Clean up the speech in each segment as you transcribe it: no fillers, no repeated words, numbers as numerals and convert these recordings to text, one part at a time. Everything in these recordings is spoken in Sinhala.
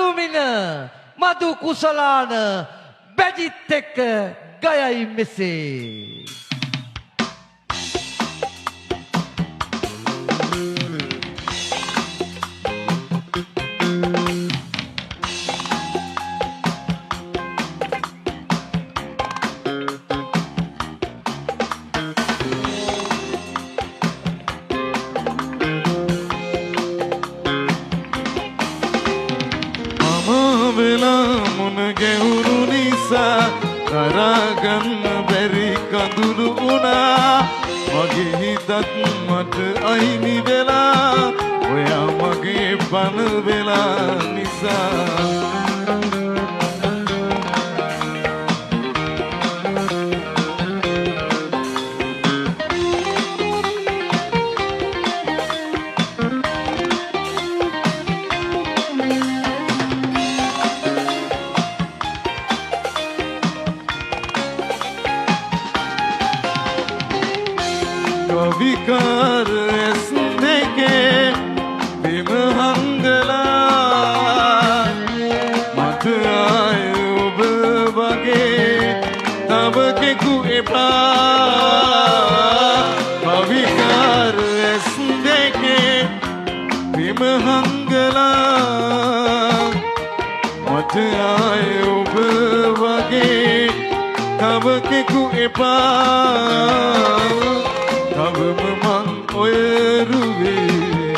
දුමින මදු කුසලාන බැජිත් එක්ක ගයයි මෙසේ කරගන්න බැරි කඳුළු වුණා මගේ හිතත් මට අහිමි වෙලා ඔයා මගේ පන වෙලා නිසා විකාර ඇස් දෙකේ බිම හංගලා මට ආය ඔබ වගේ තව කෙකු එපා විකාර ඇස් දෙකේ බිම හංගලා මට ආය ඔබ වගේ තව කෙකු එපා තවම මං ඔය රුවේ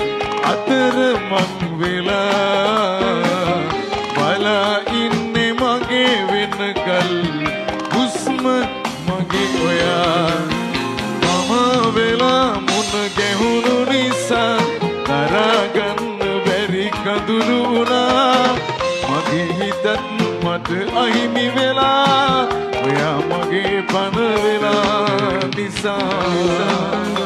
අතර මං වෙලා බලා ඉන්නේ මගේ වෙනකල් හුස්ම මගේ ඔයා මම වෙලා මුණ ගැහුණු නිසා දරාගන්න බැරි කඳුළු වුණා මගේ හිතත් මට අහිමි වෙලා ඔයා මගේ පන වෙලා නිසා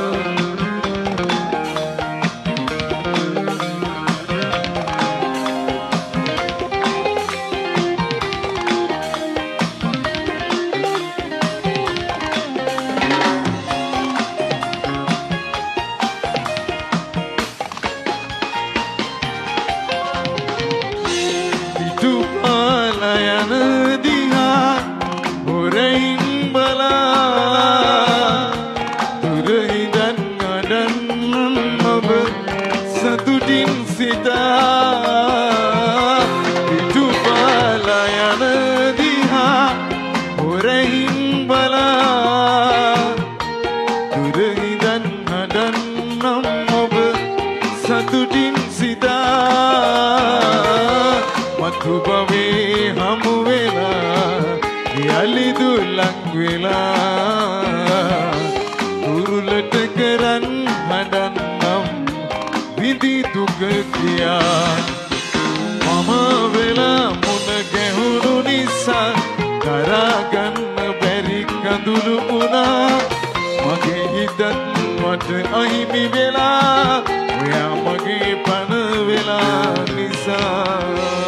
මම වෙලා මුණ ගැහුණු නිසා කරගන්න බැරි කඳුළු වුණා මගේ හිතත් මට අහිමි වෙලා ඔයා මගේ පන වෙලා නිසා